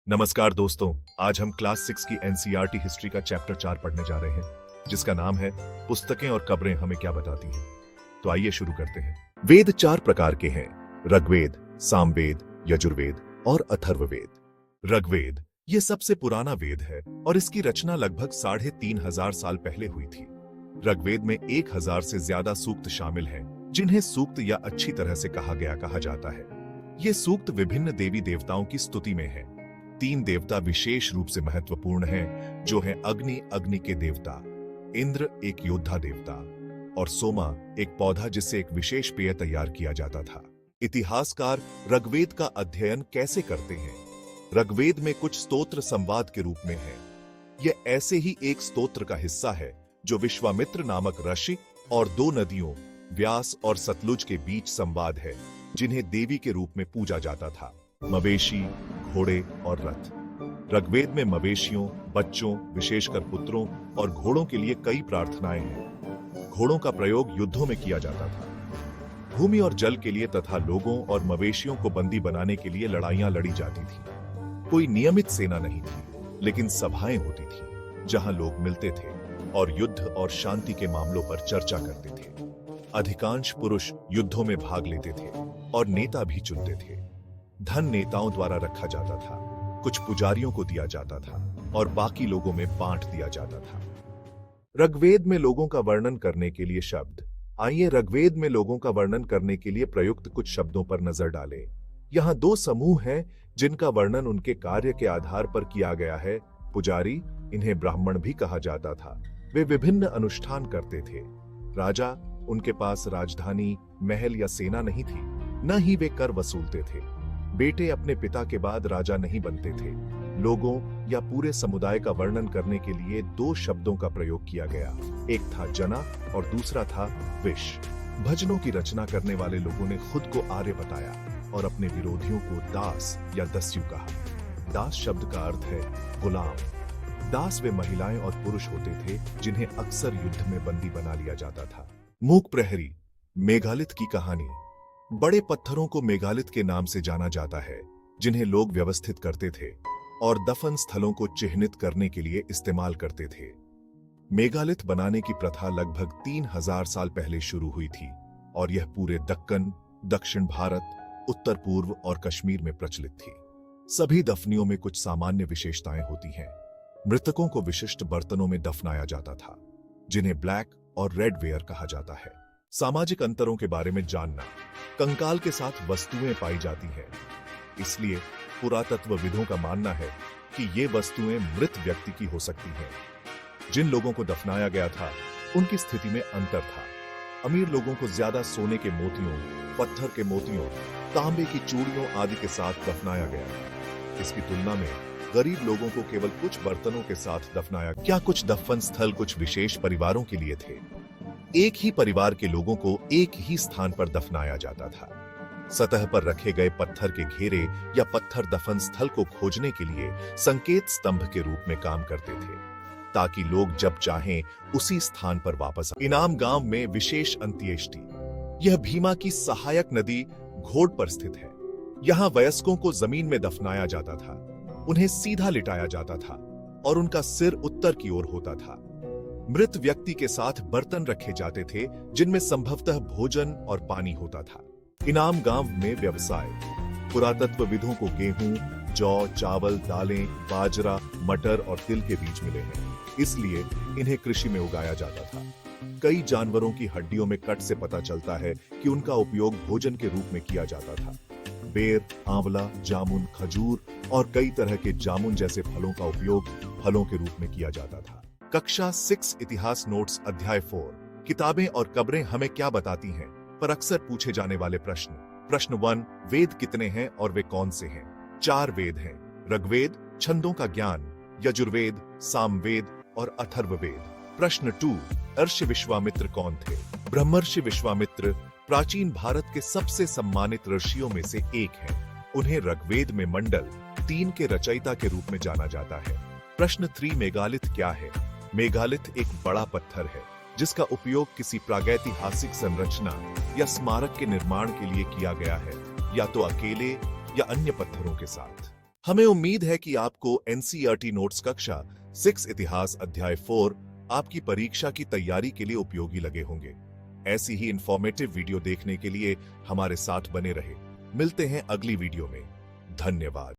नमस्कार दोस्तों, आज हम क्लास 6 की एनसीईआरटी हिस्ट्री का चैप्टर 4 पढ़ने जा रहे हैं, जिसका नाम है पुस्तकें और कब्रें हमें क्या बताती हैं। तो आइए शुरू करते हैं। वेद 4 प्रकार के हैं: ऋग्वेद, सामवेद, यजुर्वेद और अथर्ववेद। ऋग्वेद ये सबसे पुराना वेद है और इसकी रचना लगभग 3500 साल पहले हुई थी। ऋग्वेद में 1000 से ज्यादा सूक्त शामिल हैं, जिन्हें सूक्त या अच्छी तरह से कहा जाता है। ये सूक्त विभिन्न देवी देवताओं की स्तुति में है। 3 देवता विशेष रूप से महत्वपूर्ण हैं, जो हैं अग्नि के देवता, इंद्र एक योद्धा देवता और सोमा एक पौधा जिससे एक विशेष पेय तैयार किया जाता था। इतिहासकार ऋग्वेद का अध्ययन कैसे करते हैं? ऋग्वेद में कुछ स्तोत्र संवाद के रूप में है। यह ऐसे ही एक स्तोत्र का हिस्सा है जो विश्वामित्र नामक ऋषि और 2 नदियों व्यास और सतलुज के बीच संवाद है, जिन्हें देवी के रूप में पूजा जाता था। मवेशी, घोड़े और रथ। ऋग्वेद में मवेशियों, बच्चों, विशेषकर पुत्रों और घोड़ों के लिए कई प्रार्थनाएं हैं। घोड़ों का प्रयोग युद्धों में किया जाता था। भूमि और जल के लिए तथा लोगों और मवेशियों को बंदी बनाने के लिए लड़ाइयां लड़ी जाती थी। कोई नियमित सेना नहीं थी, लेकिन सभाएं होती थी जहां लोग मिलते थे और युद्ध और शांति के मामलों पर चर्चा करते थे। अधिकांश पुरुष युद्धों में भाग लेते थे और नेता भी चुनते थे। धन नेताओं द्वारा रखा जाता था, कुछ पुजारियों को दिया जाता था और बाकी लोगों में बांट दिया जाता था। ऋग्वेद में लोगों का वर्णन करने के लिए शब्द। आइए ऋग्वेद में लोगों का वर्णन करने के लिए प्रयुक्त कुछ शब्दों पर नजर डालें। यहाँ 2 समूह हैं जिनका वर्णन उनके कार्य के आधार पर किया गया है। पुजारी, इन्हें ब्राह्मण भी कहा जाता था, वे विभिन्न अनुष्ठान करते थे। राजा, उनके पास राजधानी, महल या सेना नहीं थी, न ही वे कर वसूलते थे। बेटे अपने पिता के बाद राजा नहीं बनते थे। लोगों या पूरे समुदाय का वर्णन करने के लिए 2 शब्दों का प्रयोग किया गया। एक था जना और दूसरा था विश। भजनों की रचना करने वाले लोगों ने खुद को आर्य बताया और अपने विरोधियों को दास या दस्यु कहा। दास शब्द का अर्थ है गुलाम। दास वे महिलाएं और पुरुष होते थे जिन्हें अक्सर युद्ध में बंदी बना लिया जाता था। मूक प्रहरी। मेगालिथ की कहानी। बड़े पत्थरों को मेगालिथ के नाम से जाना जाता है, जिन्हें लोग व्यवस्थित करते थे और दफन स्थलों को चिह्नित करने के लिए इस्तेमाल करते थे। मेगालिथ बनाने की प्रथा लगभग 3000 साल पहले शुरू हुई थी और यह पूरे दक्कन, दक्षिण भारत, उत्तर पूर्व और कश्मीर में प्रचलित थी। सभी दफनियों में कुछ सामान्य विशेषताएं होती हैं। मृतकों को विशिष्ट बर्तनों में दफनाया जाता था, जिन्हें ब्लैक और रेड वेयर कहा जाता है। सामाजिक अंतरों के बारे में जानना। कंकाल के साथ वस्तुएं पाई जाती हैं, इसलिए पुरातत्वविदों का मानना है कि ये वस्तुएं मृत व्यक्ति की हो सकती हैं। जिन लोगों को दफनाया गया था, उनकी स्थिति में अंतर था। अमीर लोगों को ज्यादा सोने के मोतियों, पत्थर के मोतियों, तांबे की चूड़ियों आदि के साथ दफनाया गया। इसकी तुलना में गरीब लोगों को केवल कुछ बर्तनों के साथ दफनाया। क्या कुछ दफन स्थल कुछ विशेष परिवारों के लिए थे? एक ही परिवार के लोगों को एक ही स्थान पर दफनाया जाता था। सतह पर रखे गए पत्थर के घेरे या पत्थर दफन स्थल को खोजने के लिए संकेत स्तंभ के रूप में काम करते थे, ताकि लोग जब चाहें उसी स्थान पर वापस आए। इनाम गांव में विशेष अंत्येष्टि। यह भीमा की सहायक नदी घोड़ पर स्थित है। यहाँ वयस्कों को जमीन में दफनाया जाता था, उन्हें सीधा लिटाया जाता था और उनका सिर उत्तर की ओर होता था। मृत व्यक्ति के साथ बर्तन रखे जाते थे, जिनमें संभवतः भोजन और पानी होता था। इनाम गांव में व्यवसाय। पुरातत्वविदों को गेहूं, जौ, चावल, दालें, बाजरा, मटर और तिल के बीज मिले हैं, इसलिए इन्हें कृषि में उगाया जाता था। कई जानवरों की हड्डियों में कट से पता चलता है कि उनका उपयोग भोजन के रूप में किया जाता था। बेर, आंवला, जामुन, खजूर और कई तरह के जामुन जैसे फलों का उपयोग फलों के रूप में किया जाता था। कक्षा 6 इतिहास नोट्स अध्याय 4 किताबें और कब्रें हमें क्या बताती हैं पर अक्सर पूछे जाने वाले प्रश्न। प्रश्न 1, वेद कितने हैं और वे कौन से हैं? 4 वेद हैं: ऋग्वेद, छंदों का ज्ञान, यजुर्वेद, सामवेद और अथर्ववेद। प्रश्न 2, ऋषि विश्वामित्र कौन थे? ब्रह्मर्षि विश्वामित्र प्राचीन भारत के सबसे सम्मानित ऋषियों में से एक हैं। उन्हें ऋग्वेद में मंडल 3 के रचयिता के रूप में जाना जाता है। प्रश्न 3, मेगालिथ क्या है? मेगालिथ एक बड़ा पत्थर है जिसका उपयोग किसी प्रागैतिहासिक संरचना या स्मारक के निर्माण के लिए किया गया है, या तो अकेले या अन्य पत्थरों के साथ। हमें उम्मीद है कि आपको एनसीईआरटी नोट्स कक्षा 6 इतिहास अध्याय 4 आपकी परीक्षा की तैयारी के लिए उपयोगी लगे होंगे। ऐसी ही इंफॉर्मेटिव वीडियो देखने के लिए हमारे साथ बने रहे। मिलते हैं अगली वीडियो में। धन्यवाद।